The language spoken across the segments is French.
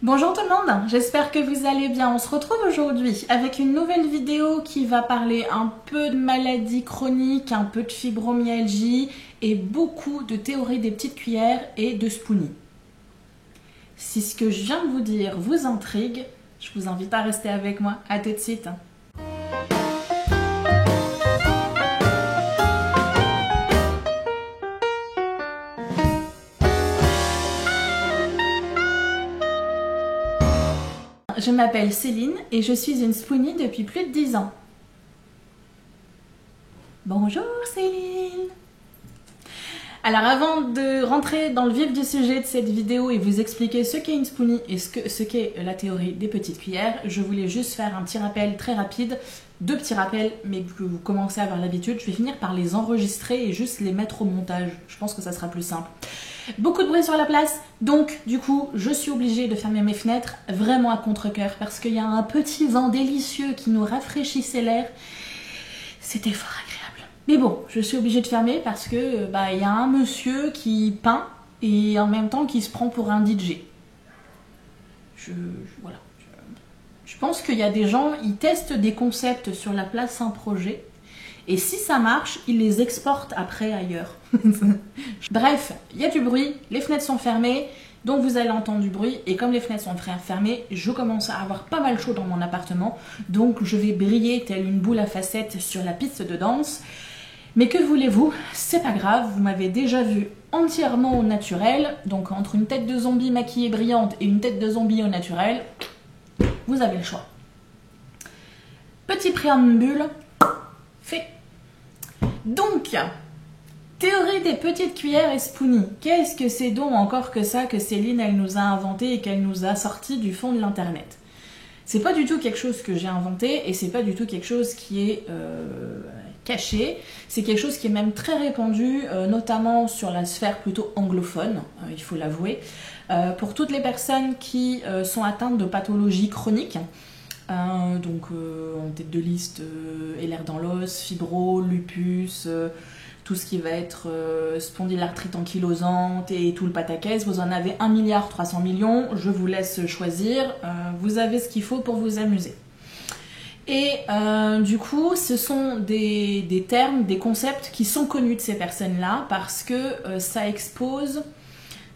Bonjour tout le monde, j'espère que vous allez bien. On se retrouve aujourd'hui avec une nouvelle vidéo qui va parler un peu de maladies chroniques, un peu de fibromyalgie et beaucoup de théories des petites cuillères et de spoonie. Si ce que je viens de vous dire vous intrigue, je vous invite à rester avec moi. À tout de suite. Je m'appelle Céline et je suis une spoonie depuis plus de 10 ans. Bonjour Céline! Alors avant de rentrer dans le vif du sujet de cette vidéo et vous expliquer ce qu'est une spoonie et ce qu'est la théorie des petites cuillères, je voulais juste faire un petit rappel très rapide, deux petits rappels, mais que vous commencez à avoir l'habitude. Je vais finir par les enregistrer et juste les mettre au montage. Je pense que ça sera plus simple. Beaucoup de bruit sur la place, donc du coup je suis obligée de fermer mes fenêtres vraiment à contre-cœur parce qu'il y a un petit vent délicieux qui nous rafraîchissait l'air. C'était fort agréable. Mais bon, je suis obligée de fermer parce que y a un monsieur qui peint et en même temps qui se prend pour un DJ. Voilà. Je pense qu'il y a des gens, ils testent des concepts sur la place Saint-Projet. Et si ça marche, ils les exportent après ailleurs. Bref, il y a du bruit, les fenêtres sont fermées, donc vous allez entendre du bruit. Et comme les fenêtres sont fermées, je commence à avoir pas mal chaud dans mon appartement. Donc je vais briller telle une boule à facettes sur la piste de danse. Mais que voulez-vous, c'est pas grave, vous m'avez déjà vu entièrement au naturel. Donc entre une tête de zombie maquillée brillante et une tête de zombie au naturel, vous avez le choix. Petit préambule, fait. Donc, théorie des petites cuillères et spoonie. Qu'est-ce que c'est donc encore que ça que Céline, elle nous a inventé et qu'elle nous a sorti du fond de l'internet? C'est pas du tout quelque chose que j'ai inventé et c'est pas du tout quelque chose qui est caché. C'est quelque chose qui est même très répandu, notamment sur la sphère plutôt anglophone, il faut l'avouer. Pour toutes les personnes qui sont atteintes de pathologies chroniques, en tête de liste, LR dans l'os, fibro, lupus, tout ce qui va être spondylarthrite ankylosante et tout le pataquès. Vous en avez 1,3 milliard, je vous laisse choisir, vous avez ce qu'il faut pour vous amuser. Et du coup, ce sont des termes, des concepts qui sont connus de ces personnes-là parce que ça expose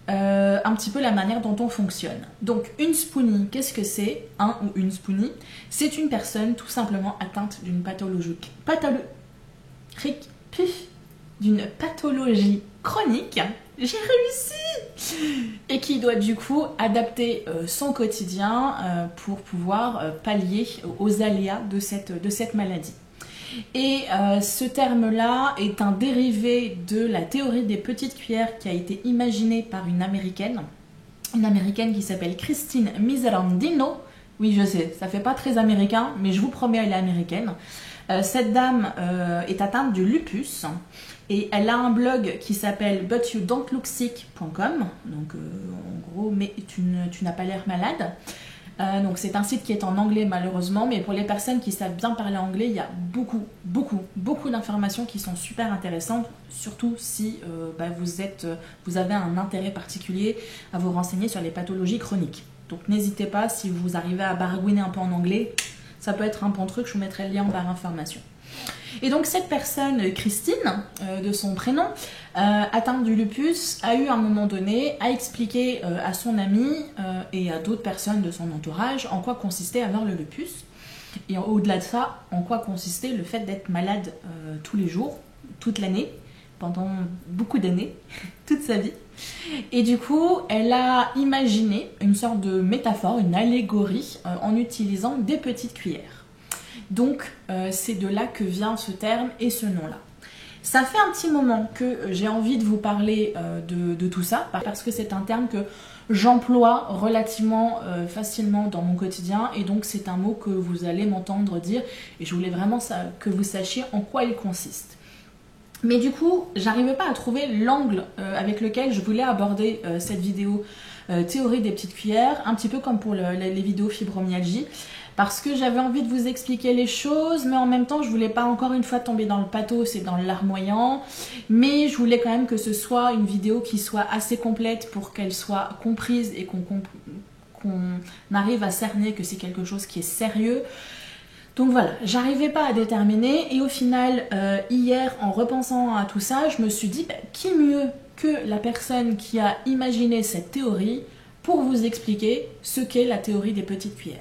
un petit peu la manière dont on fonctionne. Donc une spoonie, qu'est-ce que c'est? Un ou une spoonie, c'est une personne tout simplement atteinte d'une pathologie chronique, j'ai réussi, et qui doit du coup adapter son quotidien pour pouvoir pallier aux aléas de cette maladie. Et ce terme-là est un dérivé de la théorie des petites cuillères qui a été imaginée par une américaine qui s'appelle Christine Miserandino. Oui, je sais, ça fait pas très américain, mais je vous promets, elle est américaine. Cette dame est atteinte du lupus et elle a un blog qui s'appelle butyoudontlook.sick.com. Donc en gros, mais tu n'as pas l'air malade. Donc c'est un site qui est en anglais malheureusement, mais pour les personnes qui savent bien parler anglais, il y a beaucoup d'informations qui sont super intéressantes, surtout si vous avez un intérêt particulier à vous renseigner sur les pathologies chroniques. Donc n'hésitez pas, si vous arrivez à baragouiner un peu en anglais, ça peut être un bon truc, je vous mettrai le lien en barre information. Et donc cette personne, Christine, de son prénom, atteinte du lupus, a eu à un moment donné à expliquer à son ami et à d'autres personnes de son entourage en quoi consistait avoir le lupus. Et au-delà de ça, en quoi consistait le fait d'être malade tous les jours, toute l'année, pendant beaucoup d'années, toute sa vie. Et du coup, elle a imaginé une sorte de métaphore, une allégorie, en utilisant des petites cuillères. Donc c'est de là que vient ce terme et ce nom-là. Ça fait un petit moment que j'ai envie de vous parler de tout ça, parce que c'est un terme que j'emploie relativement facilement dans mon quotidien, et donc c'est un mot que vous allez m'entendre dire, et je voulais vraiment que vous sachiez en quoi il consiste. Mais du coup, j'arrivais pas à trouver l'angle avec lequel je voulais aborder cette vidéo théorie des petites cuillères, un petit peu comme pour les vidéos fibromyalgie. Parce que j'avais envie de vous expliquer les choses, mais en même temps je voulais pas encore une fois tomber dans le pathos et dans le larmoyant, mais je voulais quand même que ce soit une vidéo qui soit assez complète pour qu'elle soit comprise et qu'on qu'on arrive à cerner que c'est quelque chose qui est sérieux. Donc voilà, j'arrivais pas à déterminer et au final, hier, en repensant à tout ça, je me suis dit, qui mieux que la personne qui a imaginé cette théorie pour vous expliquer ce qu'est la théorie des petites cuillères.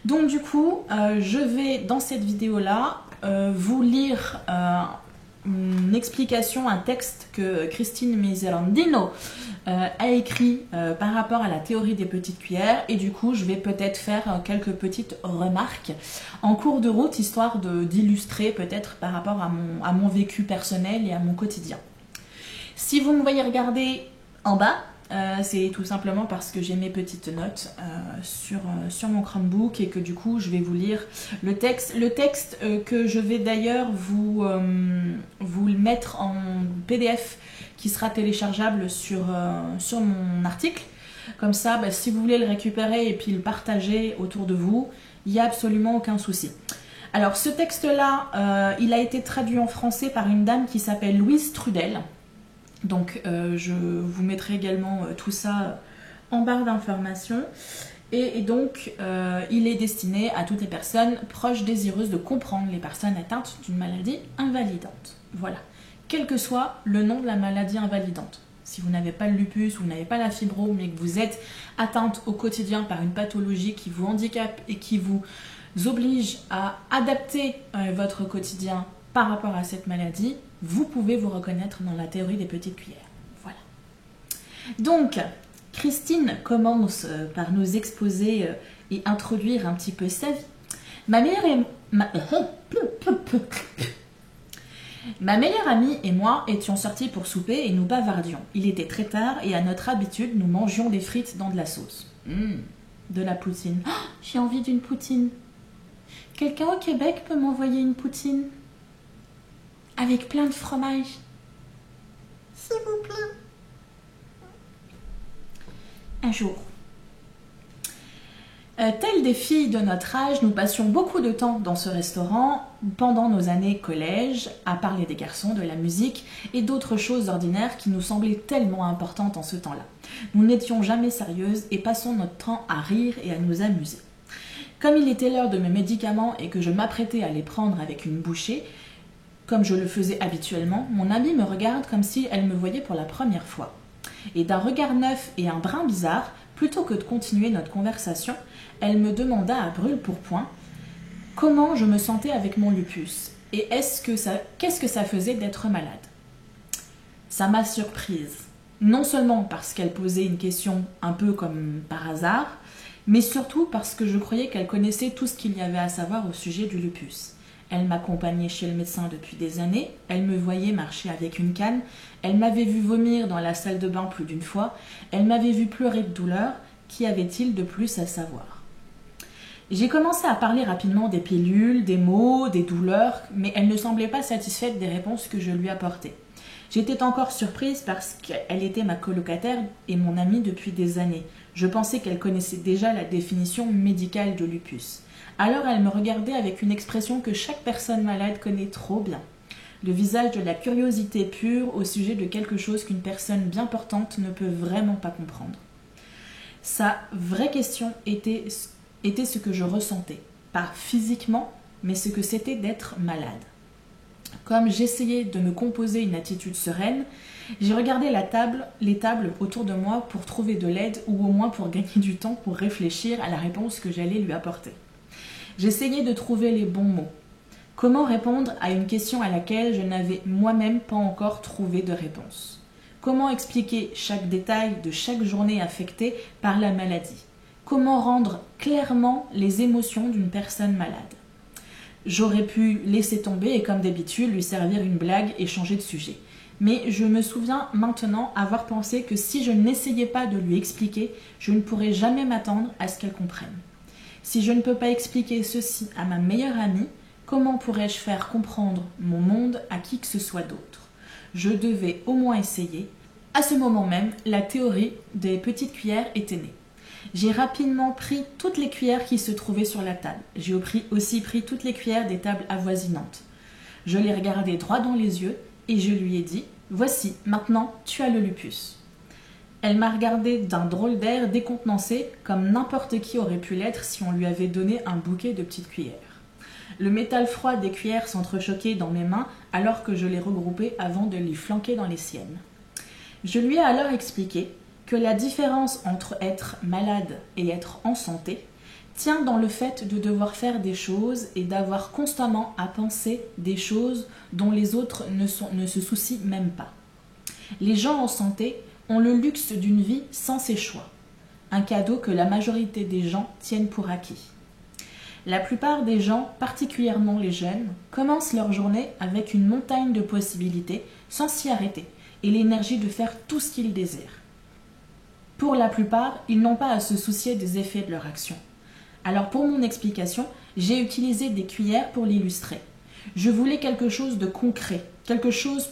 Donc du coup, je vais dans cette vidéo-là vous lire une explication, un texte que Christine Miserandino a écrit par rapport à la théorie des petites cuillères et du coup je vais peut-être faire quelques petites remarques en cours de route histoire d'illustrer peut-être par rapport à mon vécu personnel et à mon quotidien. Si vous me voyez regarder en bas, c'est tout simplement parce que j'ai mes petites notes sur mon Chromebook et que du coup je vais vous lire le texte. Le texte que je vais d'ailleurs vous le mettre en PDF qui sera téléchargeable sur mon article. Comme ça, si vous voulez le récupérer et puis le partager autour de vous, il n'y a absolument aucun souci. Alors ce texte-là, il a été traduit en français par une dame qui s'appelle Louise Trudel. Donc je vous mettrai également tout ça en barre d'informations. Et donc il est destiné à toutes les personnes proches désireuses de comprendre les personnes atteintes d'une maladie invalidante. Voilà, quel que soit le nom de la maladie invalidante. Si vous n'avez pas le lupus, vous n'avez pas la fibro, mais que vous êtes atteinte au quotidien par une pathologie qui vous handicape et qui vous oblige à adapter votre quotidien par rapport à cette maladie, vous pouvez vous reconnaître dans la théorie des petites cuillères. Voilà. Donc, Christine commence par nous exposer et introduire un petit peu sa vie. Ma meilleure amie et moi étions sortis pour souper et nous bavardions. Il était très tard et à notre habitude, nous mangions des frites dans de la sauce. De la poutine. Oh, j'ai envie d'une poutine. Quelqu'un au Québec peut m'envoyer une poutine? Avec plein de fromage. S'il vous plaît. Un jour. Telles des filles de notre âge, nous passions beaucoup de temps dans ce restaurant pendant nos années collège à parler des garçons, de la musique et d'autres choses ordinaires qui nous semblaient tellement importantes en ce temps-là. Nous n'étions jamais sérieuses et passons notre temps à rire et à nous amuser. Comme il était l'heure de mes médicaments et que je m'apprêtais à les prendre avec une bouchée, comme je le faisais habituellement, mon amie me regarde comme si elle me voyait pour la première fois. Et d'un regard neuf et un brin bizarre, plutôt que de continuer notre conversation, elle me demanda à brûle-pourpoint comment je me sentais avec mon lupus et qu'est-ce que ça faisait d'être malade. Ça m'a surprise, non seulement parce qu'elle posait une question un peu comme par hasard, mais surtout parce que je croyais qu'elle connaissait tout ce qu'il y avait à savoir au sujet du lupus. Elle m'accompagnait chez le médecin depuis des années, elle me voyait marcher avec une canne, elle m'avait vu vomir dans la salle de bain plus d'une fois, elle m'avait vu pleurer de douleur, qu'y avait-il de plus à savoir? J'ai commencé à parler rapidement des pilules, des maux, des douleurs, mais elle ne semblait pas satisfaite des réponses que je lui apportais. J'étais encore surprise parce qu'elle était ma colocataire et mon amie depuis des années. Je pensais qu'elle connaissait déjà la définition médicale de lupus. Alors elle me regardait avec une expression que chaque personne malade connaît trop bien. Le visage de la curiosité pure au sujet de quelque chose qu'une personne bien portante ne peut vraiment pas comprendre. Sa vraie question était ce que je ressentais, pas physiquement, mais ce que c'était d'être malade. Comme j'essayais de me composer une attitude sereine, j'ai regardé les tables autour de moi pour trouver de l'aide ou au moins pour gagner du temps pour réfléchir à la réponse que j'allais lui apporter. J'essayais de trouver les bons mots. Comment répondre à une question à laquelle je n'avais moi-même pas encore trouvé de réponse? Comment expliquer chaque détail de chaque journée affectée par la maladie? Comment rendre clairement les émotions d'une personne malade? J'aurais pu laisser tomber et comme d'habitude lui servir une blague et changer de sujet. Mais je me souviens maintenant avoir pensé que si je n'essayais pas de lui expliquer, je ne pourrais jamais m'attendre à ce qu'elle comprenne. Si je ne peux pas expliquer ceci à ma meilleure amie, comment pourrais-je faire comprendre mon monde à qui que ce soit d'autre? Je devais au moins essayer. À ce moment même, la théorie des petites cuillères était née. J'ai rapidement pris toutes les cuillères qui se trouvaient sur la table. J'ai aussi pris toutes les cuillères des tables avoisinantes. Je l'ai regardé droit dans les yeux et je lui ai dit « Voici, maintenant, tu as le lupus ». Elle m'a regardé d'un drôle d'air décontenancé, comme n'importe qui aurait pu l'être si on lui avait donné un bouquet de petites cuillères. Le métal froid des cuillères s'entrechoquait dans mes mains alors que je les regroupais avant de les flanquer dans les siennes. Je lui ai alors expliqué que la différence entre être malade et être en santé tient dans le fait de devoir faire des choses et d'avoir constamment à penser des choses dont les autres ne se soucient même pas. Les gens en santé ont le luxe d'une vie sans ses choix, un cadeau que la majorité des gens tiennent pour acquis. La plupart des gens, particulièrement les jeunes, commencent leur journée avec une montagne de possibilités sans s'y arrêter et l'énergie de faire tout ce qu'ils désirent. Pour la plupart, ils n'ont pas à se soucier des effets de leur action. Alors pour mon explication, j'ai utilisé des cuillères pour l'illustrer. Je voulais quelque chose de concret, quelque chose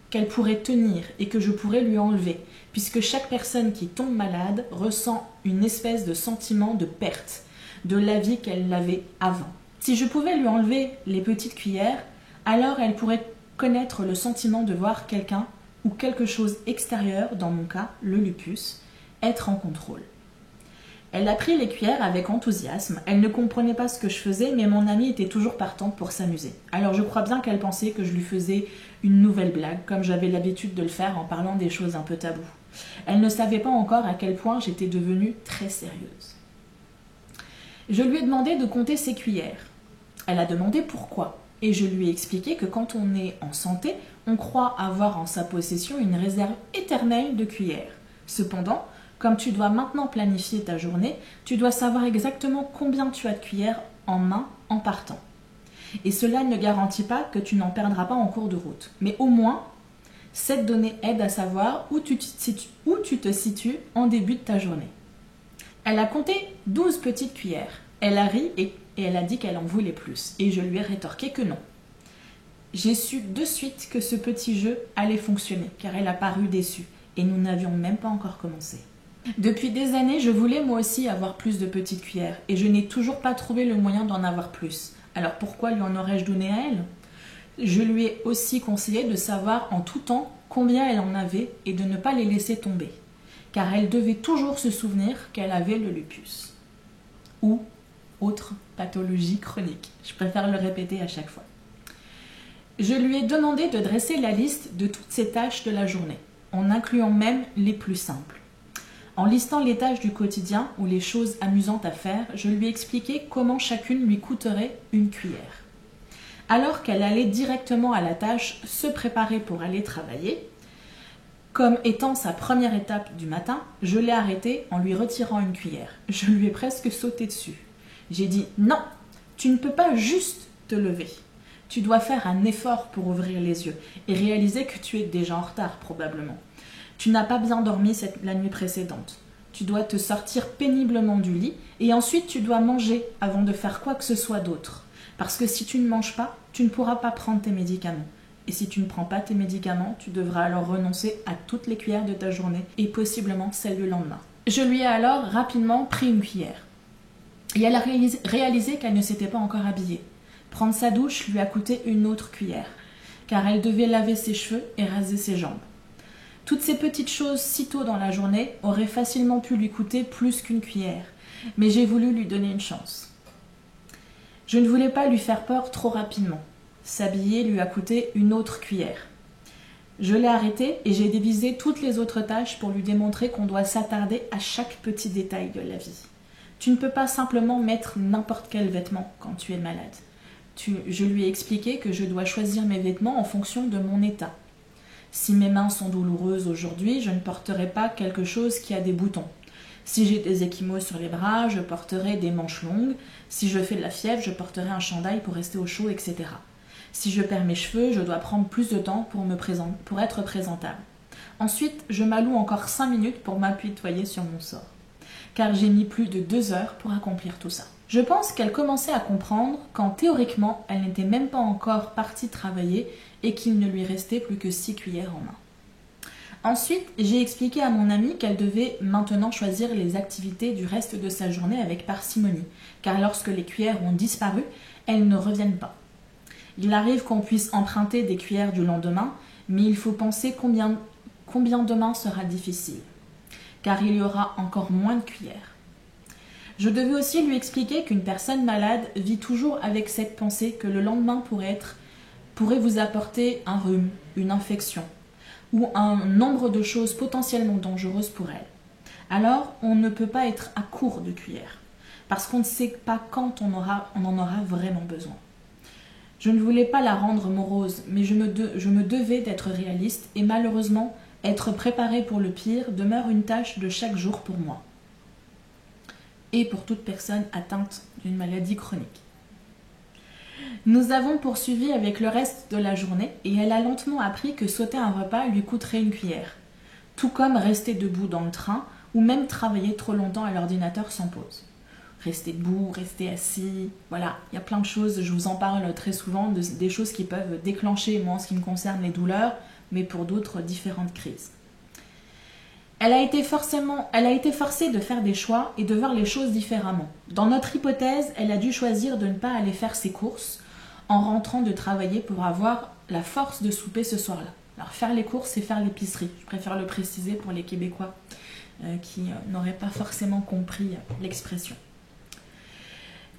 qu'elle pourrait tenir et que je pourrais lui enlever, puisque chaque personne qui tombe malade ressent une espèce de sentiment de perte de la vie qu'elle avait avant. Si je pouvais lui enlever les petites cuillères, alors elle pourrait connaître le sentiment de voir quelqu'un ou quelque chose extérieur, dans mon cas, le lupus, être en contrôle. Elle a pris les cuillères avec enthousiasme. Elle ne comprenait pas ce que je faisais, mais mon amie était toujours partante pour s'amuser. Alors je crois bien qu'elle pensait que je lui faisais une nouvelle blague, comme j'avais l'habitude de le faire en parlant des choses un peu taboues. Elle ne savait pas encore à quel point j'étais devenue très sérieuse. Je lui ai demandé de compter ses cuillères. Elle a demandé pourquoi. Et je lui ai expliqué que quand on est en santé, on croit avoir en sa possession une réserve éternelle de cuillères. Cependant, comme tu dois maintenant planifier ta journée, tu dois savoir exactement combien tu as de cuillères en main en partant. Et cela ne garantit pas que tu n'en perdras pas en cours de route. Mais au moins, cette donnée aide à savoir où tu te situes en début de ta journée. Elle a compté 12 petites cuillères. Elle a ri et elle a dit qu'elle en voulait plus. Et je lui ai rétorqué que non. J'ai su de suite que ce petit jeu allait fonctionner, car elle a paru déçue. Et nous n'avions même pas encore commencé. Depuis des années, je voulais moi aussi avoir plus de petites cuillères. Et je n'ai toujours pas trouvé le moyen d'en avoir plus. Alors pourquoi lui en aurais-je donné à elle ? Je lui ai aussi conseillé de savoir en tout temps combien elle en avait et de ne pas les laisser tomber. Car elle devait toujours se souvenir qu'elle avait le lupus. Ou autre pathologie chronique. Je préfère le répéter à chaque fois. Je lui ai demandé de dresser la liste de toutes ses tâches de la journée, en incluant même les plus simples. En listant les tâches du quotidien ou les choses amusantes à faire, je lui ai expliqué comment chacune lui coûterait une cuillère. Alors qu'elle allait directement à la tâche se préparer pour aller travailler, comme étant sa première étape du matin, je l'ai arrêtée en lui retirant une cuillère. Je lui ai presque sauté dessus. J'ai dit « Non, tu ne peux pas juste te lever. Tu dois faire un effort pour ouvrir les yeux et réaliser que tu es déjà en retard probablement. Tu n'as pas bien dormi la nuit précédente. Tu dois te sortir péniblement du lit et ensuite tu dois manger avant de faire quoi que ce soit d'autre. Parce que si tu ne manges pas, tu ne pourras pas prendre tes médicaments. Et si tu ne prends pas tes médicaments, tu devras alors renoncer à toutes les cuillères de ta journée et possiblement celles du lendemain. » Je lui ai alors rapidement pris une cuillère. Et elle a réalisé qu'elle ne s'était pas encore habillée. Prendre sa douche lui a coûté une autre cuillère, car elle devait laver ses cheveux et raser ses jambes. Toutes ces petites choses si tôt dans la journée auraient facilement pu lui coûter plus qu'une cuillère, mais j'ai voulu lui donner une chance. Je ne voulais pas lui faire peur trop rapidement. S'habiller lui a coûté une autre cuillère. Je l'ai arrêtée et j'ai divisé toutes les autres tâches pour lui démontrer qu'on doit s'attarder à chaque petit détail de la vie. Tu ne peux pas simplement mettre n'importe quel vêtement quand tu es malade. Je lui ai expliqué que je dois choisir mes vêtements en fonction de mon état. Si mes mains sont douloureuses aujourd'hui, je ne porterai pas quelque chose qui a des boutons. Si j'ai des ecchymoses sur les bras, je porterai des manches longues. Si je fais de la fièvre, je porterai un chandail pour rester au chaud, etc. Si je perds mes cheveux, je dois prendre plus de temps pour être présentable. Ensuite, je m'alloue encore 5 minutes pour m'apitoyer sur mon sort. Car j'ai mis plus de 2 heures pour accomplir tout ça. Je pense qu'elle commençait à comprendre quand théoriquement, elle n'était même pas encore partie travailler et qu'il ne lui restait plus que 6 cuillères en main. Ensuite, j'ai expliqué à mon amie qu'elle devait maintenant choisir les activités du reste de sa journée avec parcimonie, car lorsque les cuillères ont disparu, elles ne reviennent pas. Il arrive qu'on puisse emprunter des cuillères du lendemain, mais il faut penser combien demain sera difficile. car il y aura encore moins de cuillères. Je devais aussi lui expliquer qu'une personne malade vit toujours avec cette pensée que le lendemain pourrait vous apporter un rhume, une infection, ou un nombre de choses potentiellement dangereuses pour elle. Alors, on ne peut pas être à court de cuillères, parce qu'on ne sait pas quand on en aura vraiment besoin. Je ne voulais pas la rendre morose, mais je me devais d'être réaliste, et malheureusement, être préparée pour le pire demeure une tâche de chaque jour pour moi, et pour toute personne atteinte d'une maladie chronique. Nous avons poursuivi avec le reste de la journée et elle a lentement appris que sauter un repas lui coûterait une cuillère, tout comme rester debout dans le train ou même travailler trop longtemps à l'ordinateur sans pause. Rester debout, rester assis, voilà, il y a plein de choses, je vous en parle très souvent, des choses qui peuvent déclencher, moi en ce qui me concerne, les douleurs, mais pour d'autres, différentes crises. Elle a été forcée de faire des choix et de voir les choses différemment. Dans notre hypothèse, elle a dû choisir de ne pas aller faire ses courses en rentrant de travailler pour avoir la force de souper ce soir-là. Alors faire les courses, c'est faire l'épicerie. Je préfère le préciser pour les Québécois qui n'auraient pas forcément compris l'expression.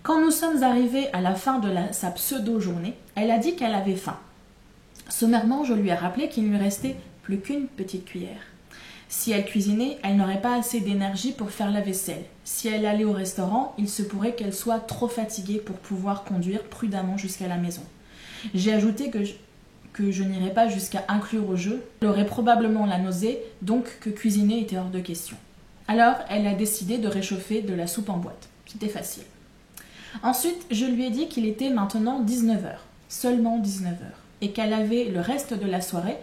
Quand nous sommes arrivés à la fin de sa pseudo-journée, elle a dit qu'elle avait faim. Sommairement, je lui ai rappelé qu'il ne lui restait plus qu'une petite cuillère. Si elle cuisinait, elle n'aurait pas assez d'énergie pour faire la vaisselle. Si elle allait au restaurant, il se pourrait qu'elle soit trop fatiguée pour pouvoir conduire prudemment jusqu'à la maison. J'ai ajouté que je n'irais pas jusqu'à inclure au jeu. Elle aurait probablement la nausée, donc que cuisiner était hors de question. Alors, elle a décidé de réchauffer de la soupe en boîte. C'était facile. Ensuite, je lui ai dit qu'il était maintenant 19h, seulement 19h, et qu'elle avait le reste de la soirée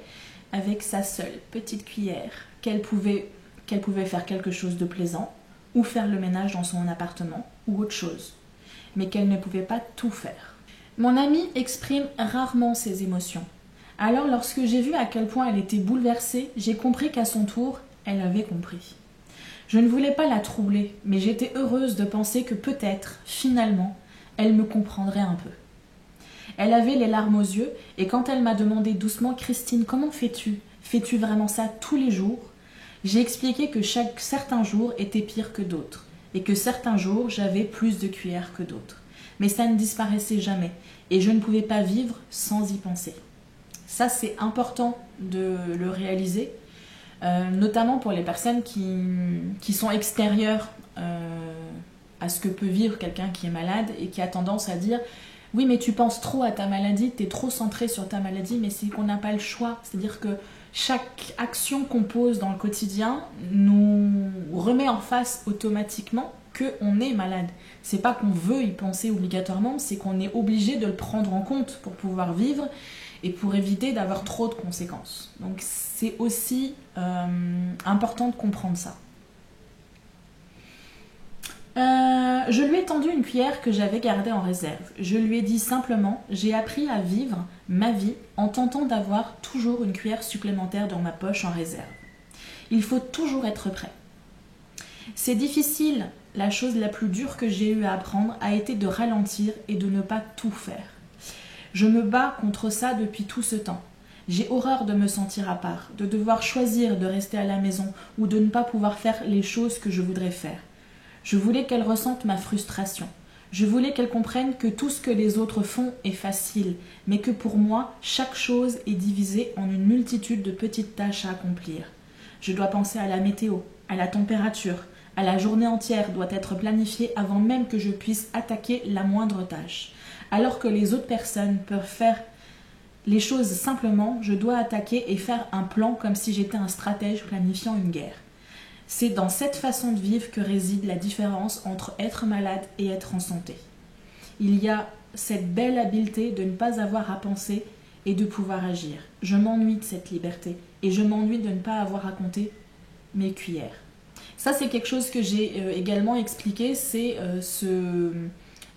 avec sa seule petite cuillère, qu'elle pouvait faire quelque chose de plaisant, ou faire le ménage dans son appartement, ou autre chose, mais qu'elle ne pouvait pas tout faire. Mon amie exprime rarement ses émotions. Alors, lorsque j'ai vu à quel point elle était bouleversée, j'ai compris qu'à son tour, elle avait compris. Je ne voulais pas la troubler, mais j'étais heureuse de penser que peut-être, finalement, elle me comprendrait un peu. Elle avait les larmes aux yeux, et quand elle m'a demandé doucement « Christine, comment fais-tu ? Fais-tu vraiment ça tous les jours ?» J'ai expliqué que certains jours étaient pires que d'autres, et que certains jours j'avais plus de cuillères que d'autres. Mais ça ne disparaissait jamais, et je ne pouvais pas vivre sans y penser. Ça, c'est important de le réaliser, notamment pour les personnes qui sont extérieures à ce que peut vivre quelqu'un qui est malade et qui a tendance à dire « Oui, mais tu penses trop à ta maladie, tu es trop centré sur ta maladie, mais c'est qu'on n'a pas le choix. » C'est-à-dire que chaque action qu'on pose dans le quotidien nous remet en face automatiquement qu'on est malade. C'est pas qu'on veut y penser obligatoirement, c'est qu'on est obligé de le prendre en compte pour pouvoir vivre et pour éviter d'avoir trop de conséquences. Donc c'est aussi important de comprendre ça. Je lui ai tendu une cuillère que j'avais gardée en réserve. Je lui ai dit simplement « J'ai appris à vivre ma vie en tentant d'avoir toujours une cuillère supplémentaire dans ma poche en réserve. Il faut toujours être prêt. » C'est difficile, la chose la plus dure que j'ai eu à apprendre a été de ralentir et de ne pas tout faire. Je me bats contre ça depuis tout ce temps. J'ai horreur de me sentir à part, de devoir choisir de rester à la maison ou de ne pas pouvoir faire les choses que je voudrais faire. Je voulais qu'elle ressente ma frustration. Je voulais qu'elle comprenne que tout ce que les autres font est facile, mais que pour moi, chaque chose est divisée en une multitude de petites tâches à accomplir. Je dois penser à la météo, à la température, à la journée entière doit être planifiée avant même que je puisse attaquer la moindre tâche. Alors que les autres personnes peuvent faire les choses simplement, je dois attaquer et faire un plan comme si j'étais un stratège planifiant une guerre. C'est dans cette façon de vivre que réside la différence entre être malade et être en santé. Il y a cette belle habileté de ne pas avoir à penser et de pouvoir agir. Je m'ennuie de cette liberté et je m'ennuie de ne pas avoir à compter mes cuillères. Ça, c'est quelque chose que j'ai également expliqué, c'est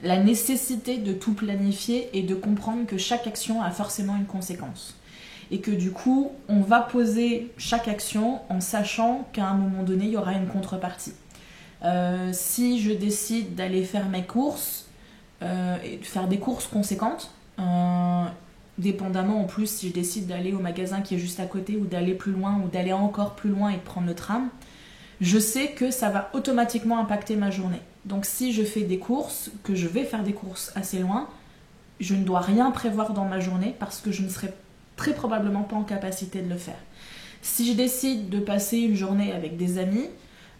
la nécessité de tout planifier et de comprendre que chaque action a forcément une conséquence. Et que du coup, on va poser chaque action en sachant qu'à un moment donné, il y aura une contrepartie. Si je décide d'aller faire mes courses, et de faire des courses conséquentes, dépendamment en plus si je décide d'aller au magasin qui est juste à côté ou d'aller plus loin ou d'aller encore plus loin et de prendre le tram, je sais que ça va automatiquement impacter ma journée. Donc si je fais des courses, que je vais faire des courses assez loin, je ne dois rien prévoir dans ma journée parce que je ne serai très probablement pas en capacité de le faire. Si je décide de passer une journée avec des amis,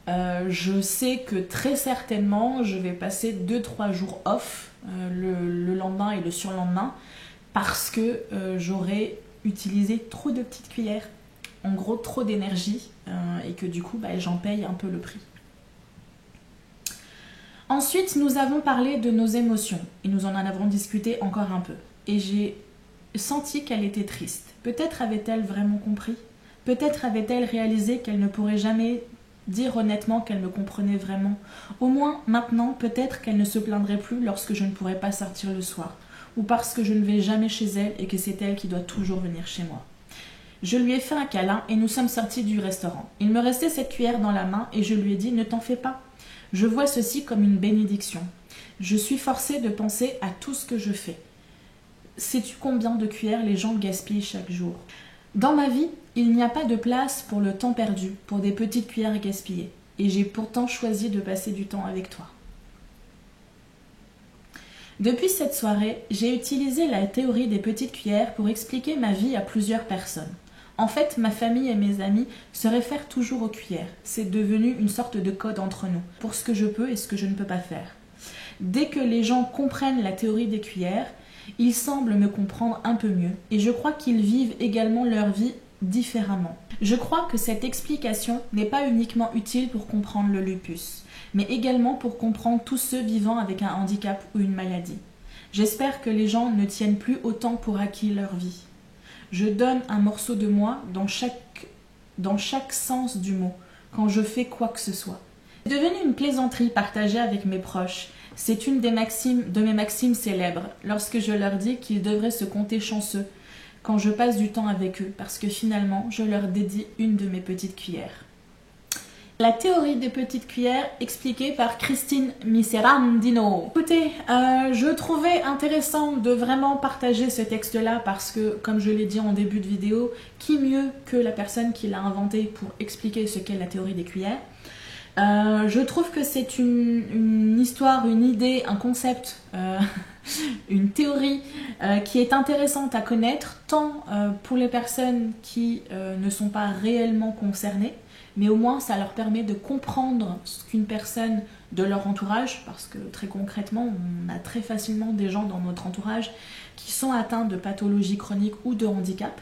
je sais que très certainement je vais passer 2-3 jours off le lendemain et le surlendemain parce que j'aurai utilisé trop de petites cuillères, en gros trop d'énergie et que du coup j'en paye un peu le prix. Ensuite, nous avons parlé de nos émotions et nous en avons discuté encore un peu. Et j'ai senti qu'elle était triste. Peut-être avait-elle vraiment compris. Peut-être avait-elle réalisé qu'elle ne pourrait jamais dire honnêtement qu'elle me comprenait vraiment. Au moins, maintenant, peut-être qu'elle ne se plaindrait plus lorsque je ne pourrais pas sortir le soir. Ou parce que je ne vais jamais chez elle et que c'est elle qui doit toujours venir chez moi. Je lui ai fait un câlin et nous sommes sortis du restaurant. Il me restait cette cuillère dans la main et je lui ai dit « Ne t'en fais pas ». Je vois ceci comme une bénédiction. Je suis forcée de penser à tout ce que je fais. Sais-tu combien de cuillères les gens gaspillent chaque jour? Dans ma vie, il n'y a pas de place pour le temps perdu, pour des petites cuillères gaspillées. Et j'ai pourtant choisi de passer du temps avec toi. Depuis cette soirée, j'ai utilisé la théorie des petites cuillères pour expliquer ma vie à plusieurs personnes. En fait, ma famille et mes amis se réfèrent toujours aux cuillères. C'est devenu une sorte de code entre nous, pour ce que je peux et ce que je ne peux pas faire. Dès que les gens comprennent la théorie des cuillères, ils semblent me comprendre un peu mieux, et je crois qu'ils vivent également leur vie différemment. Je crois que cette explication n'est pas uniquement utile pour comprendre le lupus, mais également pour comprendre tous ceux vivant avec un handicap ou une maladie. J'espère que les gens ne tiennent plus autant pour acquis leur vie. Je donne un morceau de moi dans chaque sens du mot, quand je fais quoi que ce soit. C'est devenu une plaisanterie partagée avec mes proches. C'est une de mes maximes célèbres, lorsque je leur dis qu'ils devraient se compter chanceux quand je passe du temps avec eux, parce que finalement, je leur dédie une de mes petites cuillères. La théorie des petites cuillères expliquée par Christine Miserandino. Écoutez, je trouvais intéressant de vraiment partager ce texte-là parce que, comme je l'ai dit en début de vidéo, qui mieux que la personne qui l'a inventé pour expliquer ce qu'est la théorie des cuillères. Je trouve que c'est une histoire, une idée, un concept, une théorie qui est intéressante à connaître, tant pour les personnes qui ne sont pas réellement concernées, mais au moins ça leur permet de comprendre ce qu'une personne de leur entourage, parce que très concrètement, on a très facilement des gens dans notre entourage qui sont atteints de pathologies chroniques ou de handicap.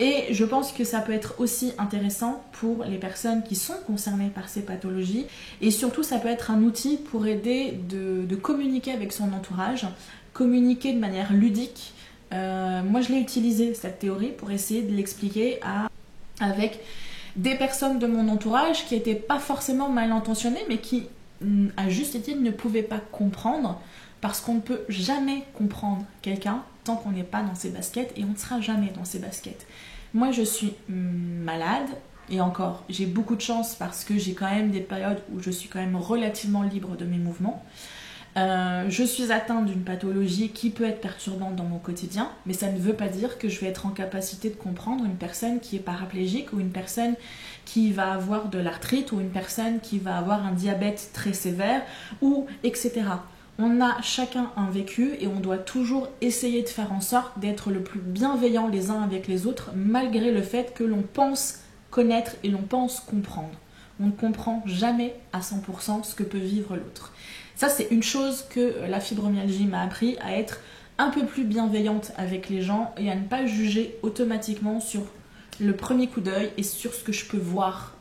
Et je pense que ça peut être aussi intéressant pour les personnes qui sont concernées par ces pathologies, et surtout ça peut être un outil pour aider de communiquer avec son entourage, communiquer de manière ludique. Moi je l'ai utilisé cette théorie pour essayer de l'expliquer avec des personnes de mon entourage qui n'étaient pas forcément mal intentionnées, mais qui à juste titre ne pouvaient pas comprendre, parce qu'on ne peut jamais comprendre quelqu'un tant qu'on n'est pas dans ses baskets, et on ne sera jamais dans ses baskets. Moi je suis malade, et encore j'ai beaucoup de chance parce que j'ai quand même des périodes où je suis quand même relativement libre de mes mouvements. Je suis atteinte d'une pathologie qui peut être perturbante dans mon quotidien, mais ça ne veut pas dire que je vais être en capacité de comprendre une personne qui est paraplégique, ou une personne qui va avoir de l'arthrite, ou une personne qui va avoir un diabète très sévère, ou etc. On a chacun un vécu et on doit toujours essayer de faire en sorte d'être le plus bienveillant les uns avec les autres, malgré le fait que l'on pense connaître et l'on pense comprendre. On ne comprend jamais à 100% ce que peut vivre l'autre. Ça, c'est une chose que la fibromyalgie m'a appris, à être un peu plus bienveillante avec les gens et à ne pas juger automatiquement sur le premier coup d'œil et sur ce que je peux voir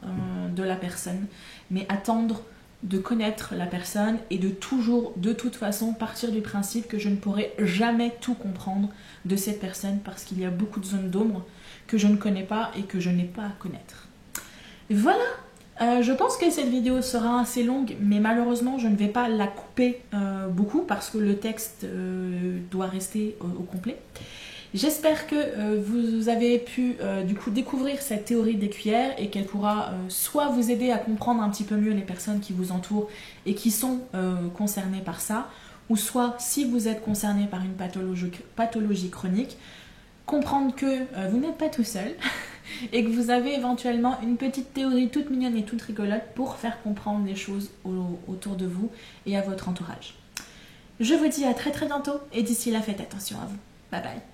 de la personne, mais attendre de connaître la personne et de toujours, de toute façon, partir du principe que je ne pourrai jamais tout comprendre de cette personne parce qu'il y a beaucoup de zones d'ombre que je ne connais pas et que je n'ai pas à connaître. Voilà. Je pense que cette vidéo sera assez longue, mais malheureusement je ne vais pas la couper beaucoup parce que le texte doit rester au complet. J'espère que vous avez pu du coup découvrir cette théorie des cuillères et qu'elle pourra soit vous aider à comprendre un petit peu mieux les personnes qui vous entourent et qui sont concernées par ça, ou soit si vous êtes concerné par une pathologie chronique, comprendre que vous n'êtes pas tout seul et que vous avez éventuellement une petite théorie toute mignonne et toute rigolote pour faire comprendre les choses autour de vous et à votre entourage. Je vous dis à très très bientôt et d'ici là faites attention à vous. Bye bye.